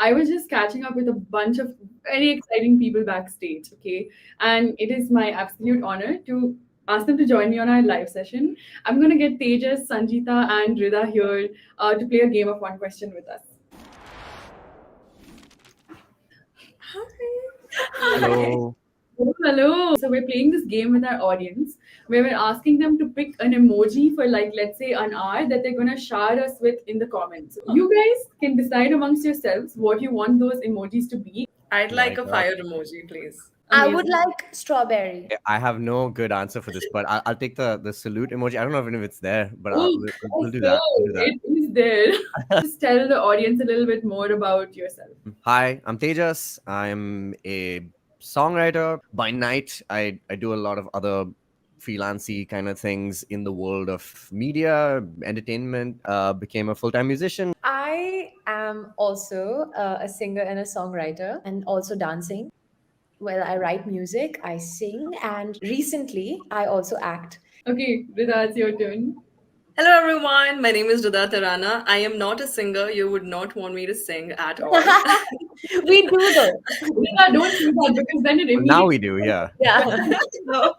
I was just catching up with a bunch of very exciting people backstage, okay? And it is my absolute honor to ask them to join me on our live session. I'm going to get Tejas, Sanjita, and Rida here to play a game of one question with us. Hi. Hello. Oh, hello. So we're playing this game with our audience where we're asking them to pick an emoji for like let's say an hour that they're gonna shower us with in the comments. You guys can decide amongst yourselves what you want those emojis to be. I'd My like a God. fire emoji, please. I would Amazing. like strawberry. I have no good answer for this, but I'll take the salute emoji. I don't know even if it's there, but Oh, we'll do so that. We'll do that. it is there. Just tell the audience a little bit more about yourself. Hi, I'm Tejas. I'm a songwriter. By night, I do a lot of other freelancy kind of things in the world of media, entertainment. Became a full-time musician. I am also a singer and a songwriter and also dancing. Well, I write music, I sing, and recently I also act. Okay, Rida, it's your turn. Hello, everyone. My name is Rida Tarana. I am not a singer. You would not want me to sing at all. We do though. Rida, don't do that because then it Well, now immediately. we do, yeah. Yeah. No.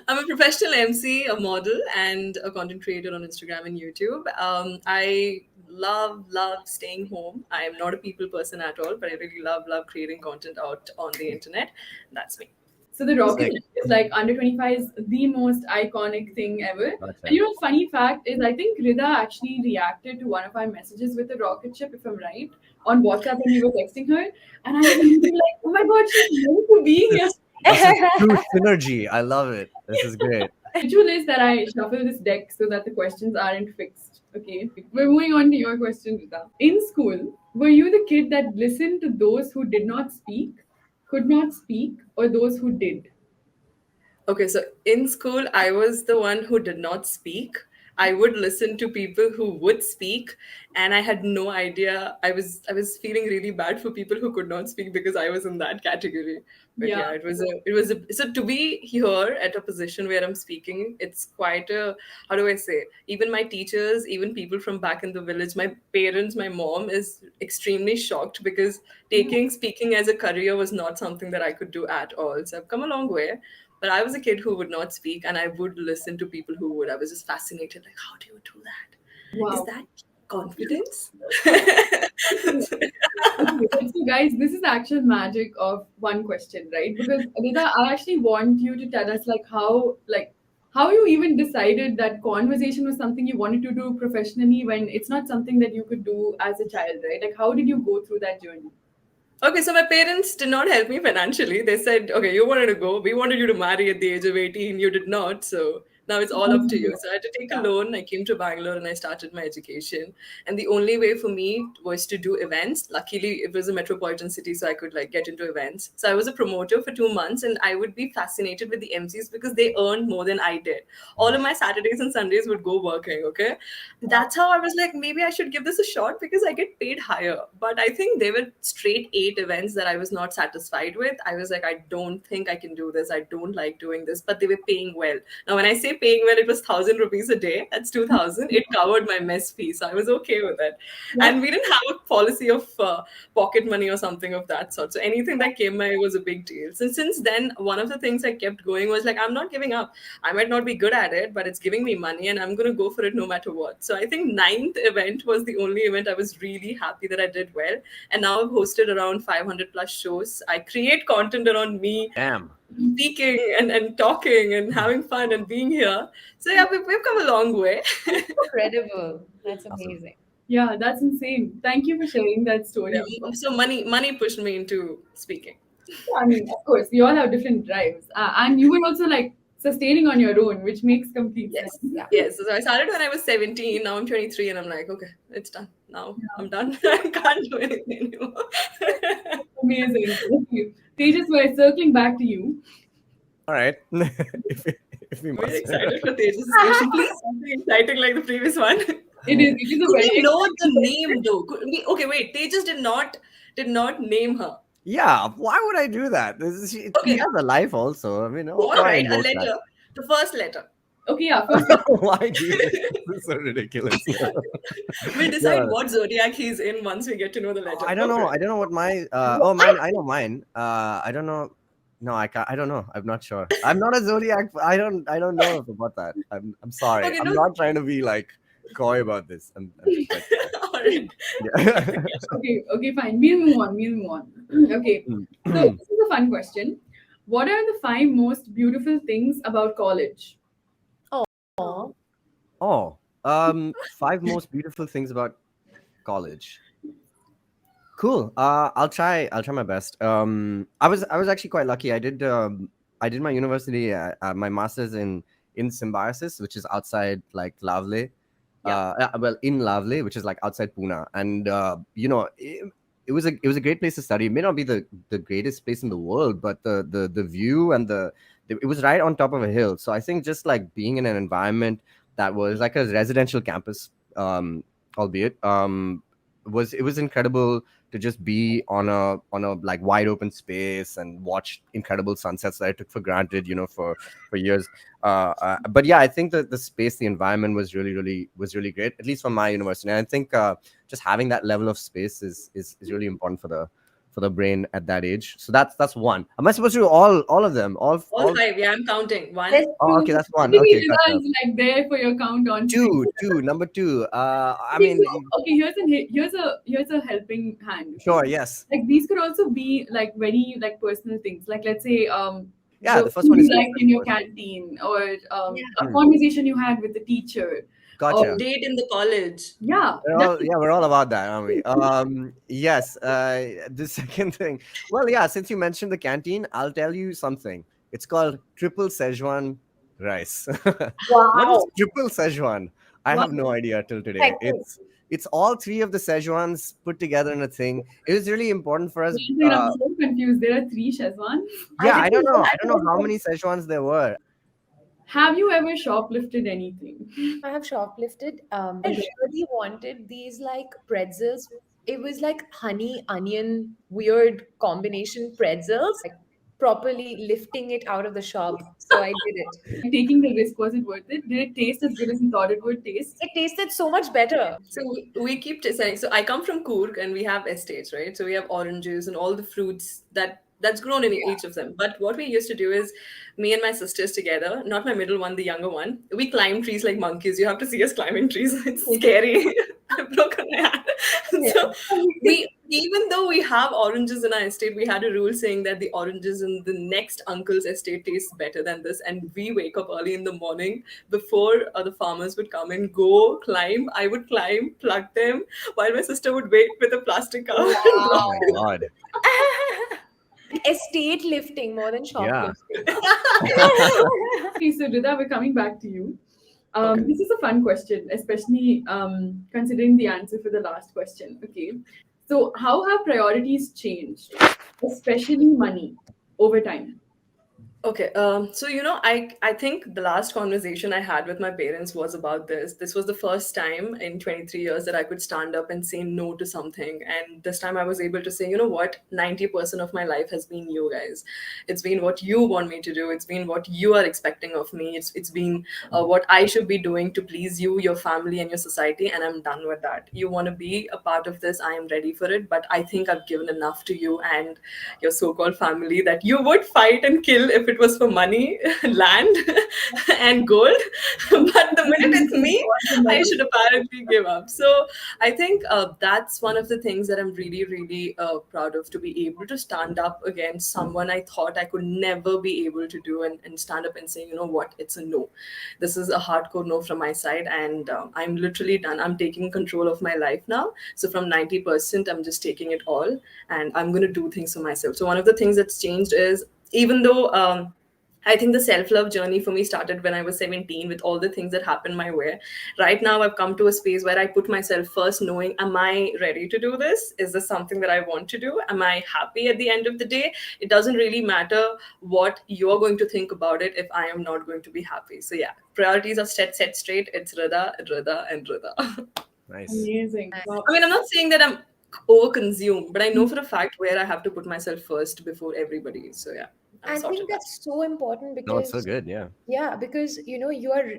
I'm a professional MC, a model, and a content creator on Instagram and YouTube. I love staying home. I am not a people person at all, but I really love creating content out on the internet. That's me. So the rocket Sick. ship is like under 25 is the most iconic thing ever. Gotcha. And you know, funny fact is I think Rida actually reacted to one of our messages with a rocket ship, if I'm right, on WhatsApp when we were texting her. And I was really like, oh my god, she's meant to be here. This is true synergy. I love it. This is great. Ritual is that I shuffle this deck so that the questions aren't fixed. Okay. We're moving on to your question, Rita. In school, were you the kid that listened to those who did not speak, could not speak, or those who did? Okay, so in school, I was the one who did not speak. I would listen to people who would speak, and I had no idea. I was feeling really bad for people who could not speak because I was in that category. But Yeah. yeah, it was a so to be here at a position where I'm speaking, it's quite a, how do I say? Even my teachers, even people from back in the village, my parents, my mom is extremely shocked because taking speaking as a career was not something that I could do at all. So I've come a long way. But I was a kid who would not speak and I would listen to people who would. I was just fascinated, like, how do you do that? Is Wow. that confidence? Okay, so guys, this is the actual magic of one question, right? Because Anita, I actually want you to tell us how you even decided that conversation was something you wanted to do professionally when it's not something that you could do as a child, right? Like how did you go through that journey? Okay, so my parents did not help me financially. They said, okay, you wanted to go. We wanted you to marry at the age of 18. You did not. So now it's all up to you. So I had to take a Yeah. loan. I came to Bangalore and I started my education. And the only way for me was to do events. Luckily, it was a metropolitan city, so I could like get into events. So I was a promoter for 2 months and I would be fascinated with the MCs because they earned more than I did. All of my Saturdays and Sundays would go working, okay? That's how I was like, maybe I should give this a shot because I get paid higher. But I think they were straight 8 events that I was not satisfied with. I was like, I don't think I can do this. I don't like doing this. But they were paying well. Now, when I say paying well, it was 1,000 rupees a day. That's 2,000. It covered my mess fee. So I was okay with it. Yeah. And we didn't have a policy of pocket money or something of that sort. So anything that came my way was a big deal. So since then, one of the things I kept going was like, I'm not giving up. I might not be good at it, but it's giving me money and I'm going to go for it no matter what. So I think ninth event was the only event I was really happy that I did well. And now I've hosted around 500 plus shows. I create content around me Damn. speaking and talking and having fun and being here. So yeah, we've come a long way. Incredible. That's Awesome. amazing. Yeah, that's insane. Thank you for sharing that story. Yeah. So money pushed me into speaking. I mean, of course, we all have different drives. And you were also like sustaining on your own, which makes complete Yes. sense. Yeah. Yes. So I started when I was 17. Now I'm 23 and I'm like, okay, it's done. Now I'm done. I can't do anything anymore. Amazing. Thank you. Tejas, we're circling back to you. All right. if we Very must. excited for Tej's question. Please, something exciting like the previous one. It is a Could very we know the name though? Okay, wait. Tejas did not name her. Yeah, why would I do that? She Okay, has a life also. I mean, all why right. A invoke that? letter. The first letter. Okay, yeah. First, Why do you think this is so ridiculous? We'll decide No, what zodiac he's in once we get to know the I legend. don't Go for know. it. I don't know what my oh mine. I know mine. I don't know. No, I can't. I don't know. I'm not sure. I'm not a zodiac. I don't know about that. I'm sorry. Okay, I'm no. not trying to be like coy about this. But All right. yeah. okay, okay, fine. We'll move on. We'll move on. Okay. So this is a fun question. What are the five most beautiful things about college? Aw. Oh, five most beautiful things about college. Cool. I'll try my best. I was actually quite lucky. I did my university, my master's in symbiosis, which is outside like Lavle. Yeah. Well, in Lavle, which is like outside Pune, and it was a great place to study. It may not be the greatest place in the world, but the view and it was right on top of a hill. So I think just like being in an environment that was like a residential campus, albeit, was it was incredible to just be on a like wide open space and watch incredible sunsets that I took for granted, for years. But yeah, I think that the space, the environment was really great, at least for my university. And I think just having that level of space is really important for the brain at that age. So that's one. Am I supposed to do all of them? All All five. Yeah, I'm counting. Let's One. Oh, okay, do that's one. Maybe Okay, Rida gotcha. is like there for your count on screen. Two, number two. I Okay, so mean, okay, here's a helping hand. Okay, sure, yes. like these could also be like very like personal things. Like let's say Yeah, the the first food one you is liked in of your course. canteen, or a Hmm, conversation you had with the teacher, or gotcha. Date in the college. yeah, We're all about that, aren't we? Yes. The second thing. Well, yeah. Since you mentioned the canteen, I'll tell you something. It's called triple Szechuan rice. What is wow. triple Szechuan? I wow. have no idea till today. Second. It's all three of the Szechuans put together in a thing. It was really important for us. One second, I'm so confused. There are three Shazwan. I Yeah, I don't didn't know. know. I don't know how many Szechuans there were. Have you ever shoplifted anything? I have shoplifted. I Okay. really wanted these like pretzels. It was like honey, onion, weird combination pretzels. Like properly lifting it out of the shop. So I did it. Taking the risk, was it worth it? Did it taste as good as you thought it would taste? It tasted so much better. So we keep saying. So I come from Coorg, and we have estates, right? So we have oranges and all the fruits that's grown in each of them. But what we used to do is, me and my sisters together, not my middle one, the younger one, we climb trees like monkeys. You have to see us climbing trees. It's scary. I've broken my hand. Yeah. So even though we have oranges in our estate, we had a rule saying that the oranges in the next uncle's estate tastes better than this, and we wake up early in the morning before the farmers would come and go climb. I would climb, pluck them, while my sister would wait with a plastic cover and Oh block. my Wow. god. Estate lifting more than Yeah. shoplifting. Okay, so Rida, we're coming back to you. Okay. This is a fun question, especially considering the answer for the last question. Okay, so how have priorities changed, especially money, over time? Okay, so I think the last conversation I had with my parents was about this. This was the first time in 23 years that I could stand up and say no to something, and this time I was able to say, you know what, 90% of my life has been you guys. It's been what you want me to do. It's been what you are expecting of me. It's been what I should be doing to please you, your family, and your society, and I'm done with that. You want to be a part of this, I am ready for it, but I think I've given enough to you and your so-called family that you would fight and kill if it was for money, land, and gold. But the minute it's me, I should apparently give up. So I think that's one of the things that I'm really, really proud of, to be able to stand up against someone I thought I could never be able to do, and stand up and say, you know what, it's a no. This is a hardcore no from my side, and I'm literally done. I'm taking control of my life now. So from 90%, I'm just taking it all, and I'm going to do things for myself. So one of the things that's changed is, even though I think the self love journey for me started when I was 17 with all the things that happened my way. Right now, I've come to a space where I put myself first, knowing, am I ready to do this? Is this something that I want to do? Am I happy at the end of the day? It doesn't really matter what you're going to think about it if I am not going to be happy. So, yeah, priorities are set straight. It's Rida, Rida, and Rida. Nice. Amazing. Wow. I mean, I'm not saying that I'm over consumed, but I know for a fact where I have to put myself first before everybody. So, yeah. I'm I sorted think that. that's so important No, it's so because, good. Yeah. yeah, because, you are,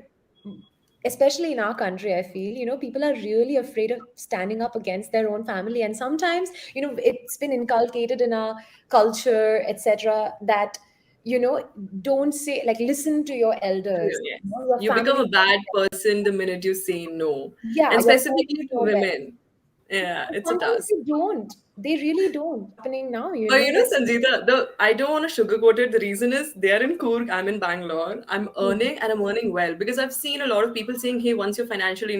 especially in our country, I feel, people are really afraid of standing up against their own family. And sometimes, it's been inculcated in our culture, etc., that, you know, don't say, like, listen to your elders. Yes. Your You become family, a bad person the minute you say no. yeah, And your specifically family to know best. women. Yeah, But it's a sometimes task. they don't. They really don't. Happening now, But you know, like, Sangeeta, I don't want to sugarcoat it. The reason is they're in Coorg, I'm in Bangalore. I'm hmm, earning and I'm earning well because I've seen a lot of people saying, hey, once you're financially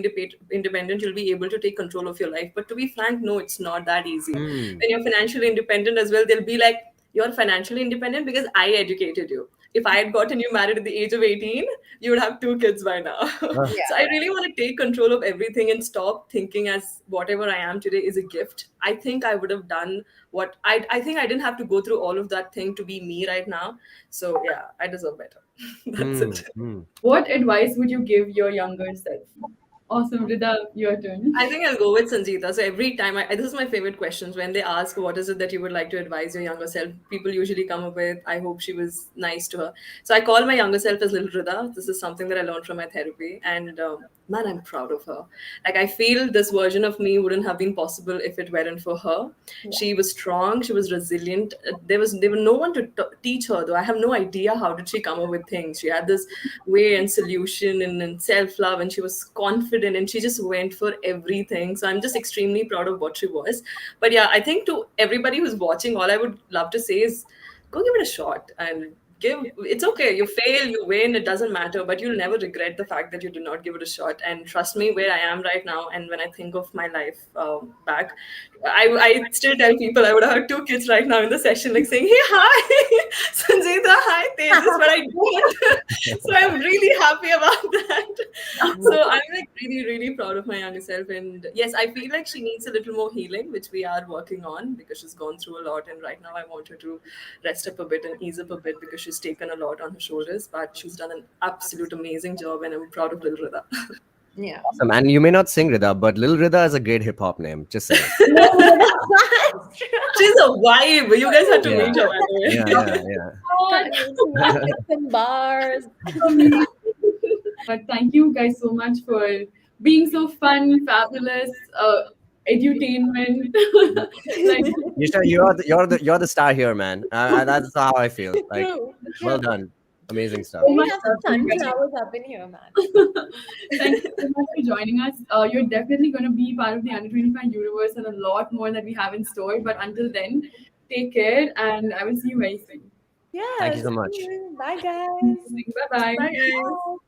independent, you'll be able to take control of your life. But to be frank, no, it's not that easy. Mm. When you're financially independent as well, they'll be like, you're financially independent because I educated you. If I had gotten you married at the age of 18, you would have two kids by now. Uh, So I really want to take control of everything and stop thinking as whatever I am today is a gift. I think I would have done what I think I didn't have to go through all of that thing to be me right now. So yeah, I deserve better. That's mm, it. mm. What advice would you give your younger self? Awesome, Rida, your turn. I think I'll go with Sanjeeta. So every time, this is my favorite questions. When they ask, what is it that you would like to advise your younger self? People usually come up with, I hope she was nice to her. So I call my younger self as Little Rida. This is something that I learned from my therapy. And man, I'm proud of her. Like, I feel this version of me wouldn't have been possible if it weren't for her. yeah. She was strong. She was resilient. There was no one to teach her, though. I have no idea how did she come up with things. She had this way and solution and self love, and she was confident, and she just went for everything. So I'm just extremely proud of what she was. But yeah, I think to everybody who's watching, all I would love to say is go give it a shot and give it's okay, you fail, you win, it doesn't matter, but you'll never regret the fact that you did not give it a shot. And trust me, where I am right now, and when I think of my life back, I still tell people I would have had two kids right now in the session, like saying, hey, hi, Sanjita, hi, Tejas, but I don't. So I'm really happy about that. So I'm like really, really proud of my younger self. And yes, I feel like she needs a little more healing, which we are working on because she's gone through a lot. And right now I want her to rest up a bit and ease up a bit because she's taken a lot on her shoulders. But she's done an absolute amazing job, and I'm proud of little Rida. Yeah. Awesome. And you may not sing Rida, but Lil Rida is a great hip hop name. Just saying. No, that's true. She's a vibe. You guys have to Yeah. meet her, by Yeah. the way. Yeah. Yeah. Can't wait to meet with some bars. Amazing. But thank you guys so much for being so fun, fabulous, edutainment. Like, Yisha, you're the star here, man. That's how I feel. Like, True. well True. done. Amazing stuff. so We much have love some for you guys. sunflowers up in here, man. Thank you so much for joining us. You're definitely going to be part of the Under 25 universe and a lot more that we have in store. But until then, take care and I will see you very soon. Thank you Yes. so much. Bye, guys. Bye bye. Bye, guys. Bye.